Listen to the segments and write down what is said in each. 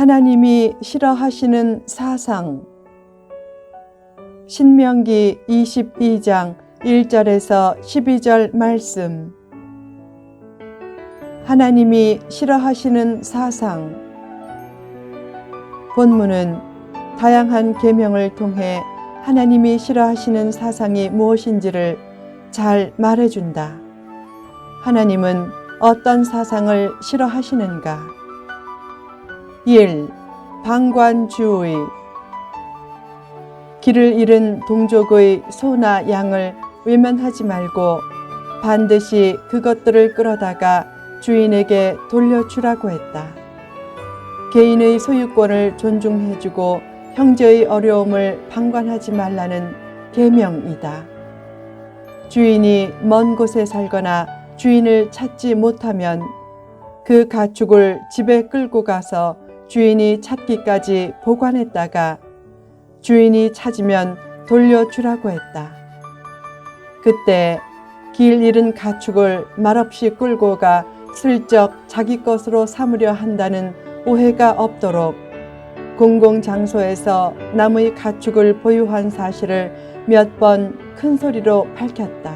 하나님이 싫어하시는 사상. 신명기 22장 1절에서 12절 말씀. 하나님이 싫어하시는 사상. 본문은 다양한 계명을 통해 하나님이 싫어하시는 사상이 무엇인지를 잘 말해준다. 하나님은 어떤 사상을 싫어하시는가? 1. 방관주의. 길을 잃은 동족의 소나 양을 외면하지 말고 반드시 그것들을 끌어다가 주인에게 돌려주라고 했다. 개인의 소유권을 존중해주고 형제의 어려움을 방관하지 말라는 계명이다. 주인이 먼 곳에 살거나 주인을 찾지 못하면 그 가축을 집에 끌고 가서 주인이 찾기까지 보관했다가 주인이 찾으면 돌려주라고 했다. 그때 길 잃은 가축을 말없이 끌고 가 슬쩍 자기 것으로 삼으려 한다는 오해가 없도록 공공장소에서 남의 가축을 보유한 사실을 몇 번 큰 소리로 밝혔다.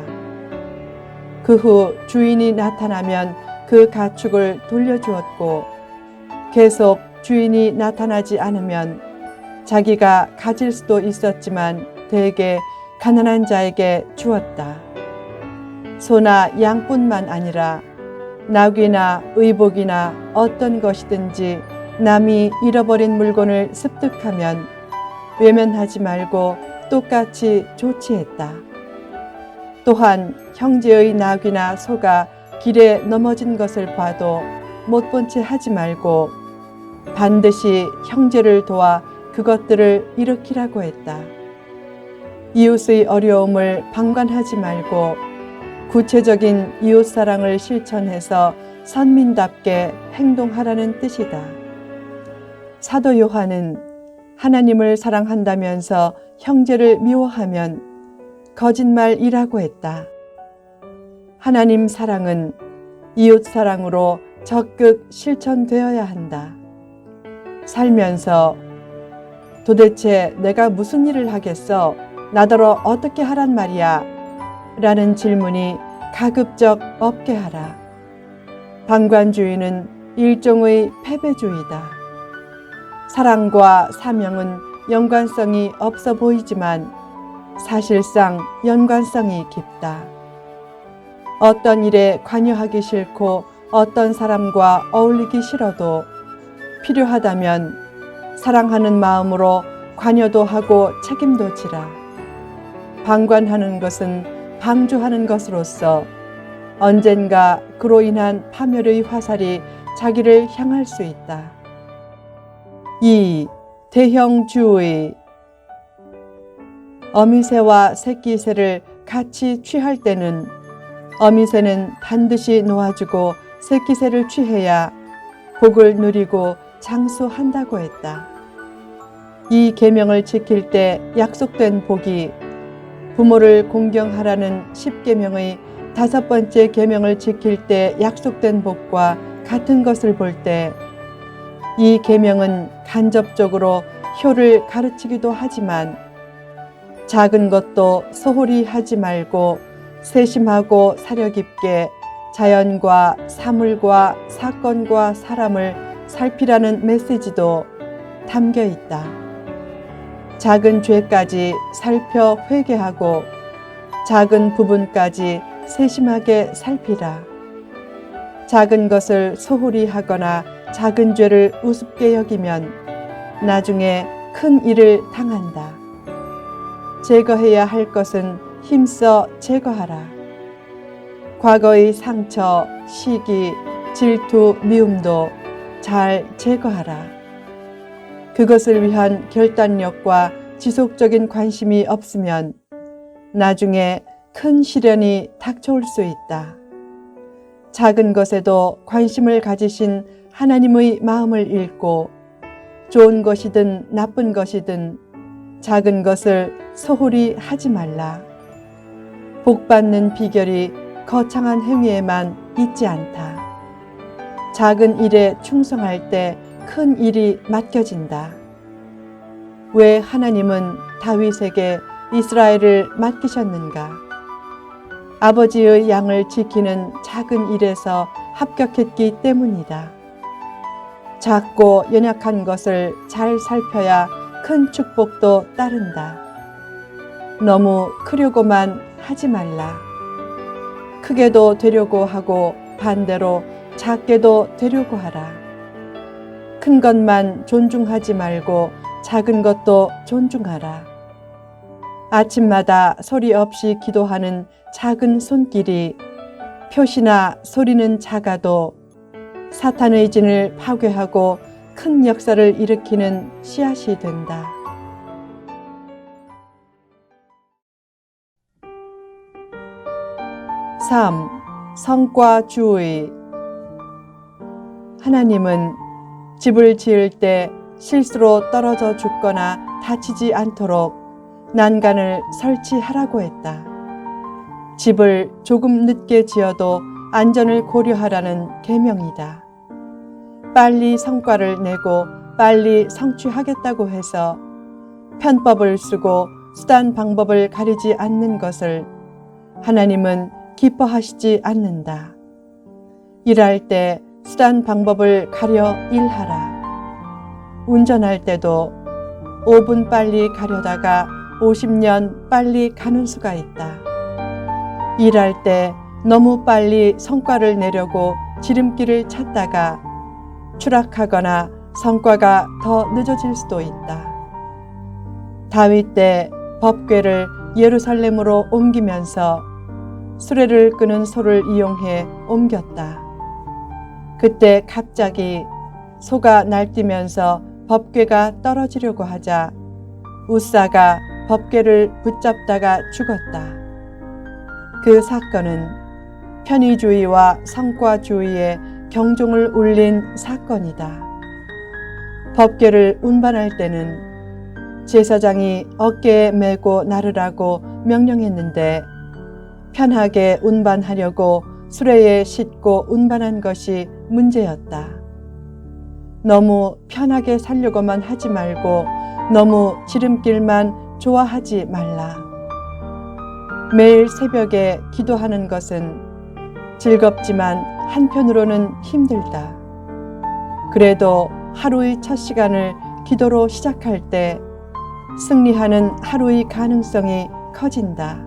그 후 주인이 나타나면 그 가축을 돌려주었고 계속 주인이 나타나지 않으면 자기가 가질 수도 있었지만 대개 가난한 자에게 주었다. 소나 양뿐만 아니라 나귀나 의복이나 어떤 것이든지 남이 잃어버린 물건을 습득하면 외면하지 말고 똑같이 조치했다. 또한 형제의 나귀나 소가 길에 넘어진 것을 봐도 못 본 채 하지 말고 반드시 형제를 도와 그것들을 일으키라고 했다. 이웃의 어려움을 방관하지 말고 구체적인 이웃사랑을 실천해서 선민답게 행동하라는 뜻이다. 사도 요한은 하나님을 사랑한다면서 형제를 미워하면 거짓말이라고 했다. 하나님 사랑은 이웃 사랑으로 적극 실천되어야 한다. 살면서 도대체 내가 무슨 일을 하겠어? 나더러 어떻게 하란 말이야? 라는 질문이 가급적 없게 하라. 방관주의는 일종의 패배주의다. 사랑과 사명은 연관성이 없어 보이지만 사실상 연관성이 깊다. 어떤 일에 관여하기 싫고 어떤 사람과 어울리기 싫어도 필요하다면 사랑하는 마음으로 관여도 하고 책임도 지라. 방관하는 것은 방주하는 것으로서 언젠가 그로 인한 파멸의 화살이 자기를 향할 수 있다. 2. 대형주의. 어미새와 새끼새를 같이 취할 때는 어미새는 반드시 놓아주고 새끼새를 취해야 복을 누리고 장수한다고 했다. 이 계명을 지킬 때 약속된 복이 부모를 공경하라는 10계명의 5번째 계명을 지킬 때 약속된 복과 같은 것을 볼 때 이 계명은 간접적으로 효를 가르치기도 하지만 작은 것도 소홀히 하지 말고 세심하고 사려 깊게 자연과 사물과 사건과 사람을 살피라는 메시지도 담겨 있다. 작은 죄까지 살펴 회개하고 작은 부분까지 세심하게 살피라. 작은 것을 소홀히 하거나 작은 죄를 우습게 여기면 나중에 큰 일을 당한다. 제거해야 할 것은 힘써 제거하라. 과거의 상처, 시기, 질투, 미움도 잘 제거하라. 그것을 위한 결단력과 지속적인 관심이 없으면 나중에 큰 시련이 닥쳐올 수 있다. 작은 것에도 관심을 가지신 하나님의 마음을 읽고 좋은 것이든 나쁜 것이든 작은 것을 소홀히 하지 말라. 복 받는 비결이 거창한 행위에만 있지 않다. 작은 일에 충성할 때 큰 일이 맡겨진다. 왜 하나님은 다윗에게 이스라엘을 맡기셨는가? 아버지의 양을 지키는 작은 일에서 합격했기 때문이다. 작고 연약한 것을 잘 살펴야 큰 축복도 따른다. 너무 크려고만 하지 말라. 크게도 되려고 하고 반대로 작게도 되려고 하라. 큰 것만 존중하지 말고 작은 것도 존중하라. 아침마다 소리 없이 기도하는 작은 손길이 표시나 소리는 작아도 사탄의 진을 파괴하고 큰 역사를 일으키는 씨앗이 된다. 성과주의. 하나님은 집을 지을 때 실수로 떨어져 죽거나 다치지 않도록 난간을 설치하라고 했다. 집을 조금 늦게 지어도 안전을 고려하라는 계명이다. 빨리 성과를 내고 빨리 성취하겠다고 해서 편법을 쓰고 수단 방법을 가리지 않는 것을 하나님은 기뻐하시지 않는다. 일할 때 수단 방법을 가려 일하라. 운전할 때도 5분 빨리 가려다가 50년 빨리 가는 수가 있다. 일할 때 너무 빨리 성과를 내려고 지름길을 찾다가 추락하거나 성과가 더 늦어질 수도 있다. 다윗 때 법궤를 예루살렘으로 옮기면서 수레를 끄는 소를 이용해 옮겼다. 그때 갑자기 소가 날뛰면서 법궤가 떨어지려고 하자 우사가 법궤를 붙잡다가 죽었다. 그 사건은 편의주의와 성과주의의 경종을 울린 사건이다. 법궤를 운반할 때는 제사장이 어깨에 메고 나르라고 명령했는데 편하게 운반하려고 수레에 싣고 운반한 것이 문제였다. 너무 편하게 살려고만 하지 말고 너무 지름길만 좋아하지 말라. 매일 새벽에 기도하는 것은 즐겁지만 한편으로는 힘들다. 그래도 하루의 첫 시간을 기도로 시작할 때 승리하는 하루의 가능성이 커진다.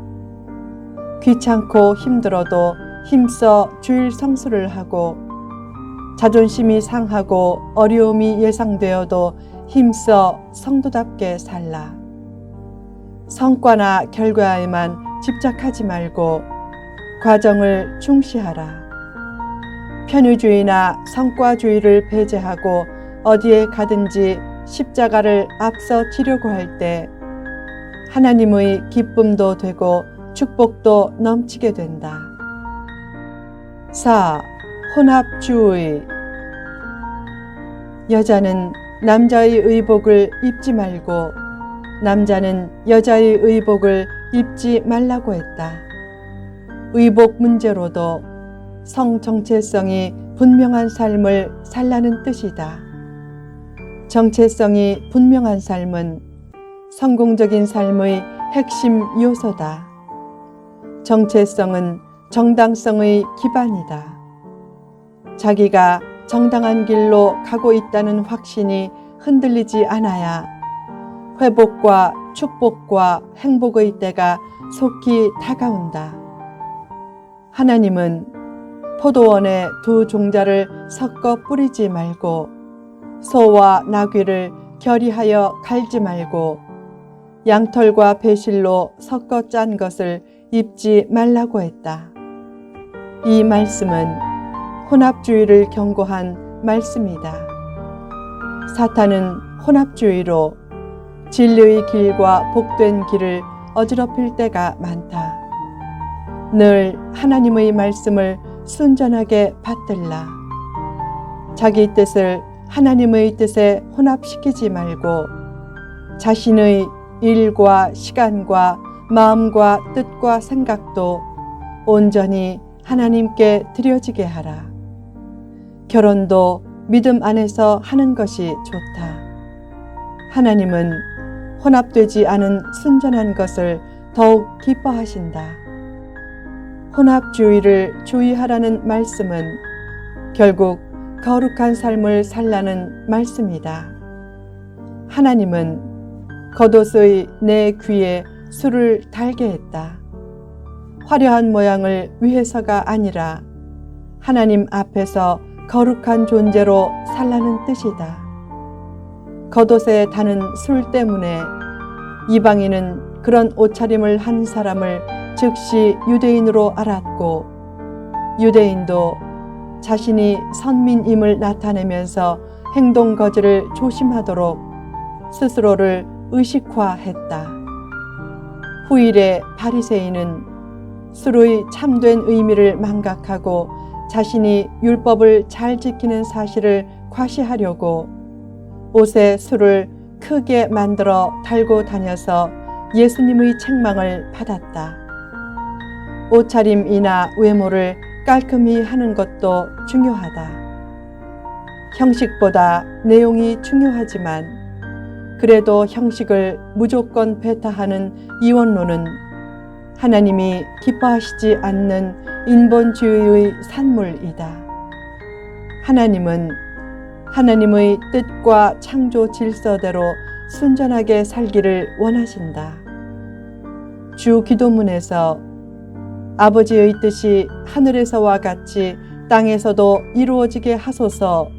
귀찮고 힘들어도 힘써 주일 성수를 하고 자존심이 상하고 어려움이 예상되어도 힘써 성도답게 살라. 성과나 결과에만 집착하지 말고 과정을 중시하라. 편의주의나 성과주의를 배제하고 어디에 가든지 십자가를 앞서 지려고 할 때 하나님의 기쁨도 되고 축복도 넘치게 된다. 4. 혼합주의. 여자는 남자의 의복을 입지 말고 남자는 여자의 의복을 입지 말라고 했다. 의복 문제로도 성 정체성이 분명한 삶을 살라는 뜻이다. 정체성이 분명한 삶은 성공적인 삶의 핵심 요소다. 정체성은 정당성의 기반이다. 자기가 정당한 길로 가고 있다는 확신이 흔들리지 않아야 회복과 축복과 행복의 때가 속히 다가온다. 하나님은 포도원에 두 종자를 섞어 뿌리지 말고 소와 나귀를 결의하여 갈지 말고 양털과 배실로 섞어 짠 것을 입지 말라고 했다. 이 말씀은 혼합주의를 경고한 말씀이다. 사탄은 혼합주의로 진리의 길과 복된 길을 어지럽힐 때가 많다. 늘 하나님의 말씀을 순전하게 받들라. 자기 뜻을 하나님의 뜻에 혼합시키지 말고 자신의 일과 시간과 마음과 뜻과 생각도 온전히 하나님께 드려지게 하라. 결혼도 믿음 안에서 하는 것이 좋다. 하나님은 혼합되지 않은 순전한 것을 더욱 기뻐하신다. 혼합주의를 주의하라는 말씀은 결국 거룩한 삶을 살라는 말씀이다. 하나님은 겉옷의 내 귀에 술을 달게 했다. 화려한 모양을 위해서가 아니라 하나님 앞에서 거룩한 존재로 살라는 뜻이다. 겉옷에 다는 술 때문에 이방인은 그런 옷차림을 한 사람을 즉시 유대인으로 알았고, 유대인도 자신이 선민임을 나타내면서 행동 거지를 조심하도록 스스로를 의식화했다. 후일의 바리새인은 술의 참된 의미를 망각하고 자신이 율법을 잘 지키는 사실을 과시하려고 옷에 술을 크게 만들어 달고 다녀서 예수님의 책망을 받았다. 옷차림이나 외모를 깔끔히 하는 것도 중요하다. 형식보다 내용이 중요하지만 그래도 형식을 무조건 배타하는 이원론은 하나님이 기뻐하시지 않는 인본주의의 산물이다. 하나님은 하나님의 뜻과 창조 질서대로 순전하게 살기를 원하신다. 주 기도문에서 아버지의 뜻이 하늘에서와 같이 땅에서도 이루어지게 하소서라고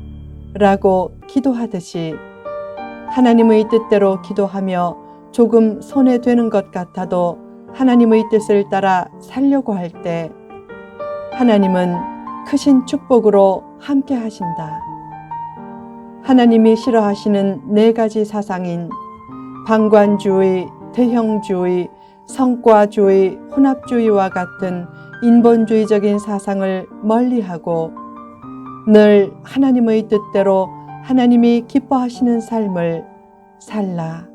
기도하듯이 하나님의 뜻대로 기도하며 조금 손해되는 것 같아도 하나님의 뜻을 따라 살려고 할 때 하나님은 크신 축복으로 함께 하신다. 하나님이 싫어하시는 4가지 사상인 방관주의, 대형주의, 성과주의, 혼합주의와 같은 인본주의적인 사상을 멀리하고 늘 하나님의 뜻대로 하나님이 기뻐하시는 삶을 살라.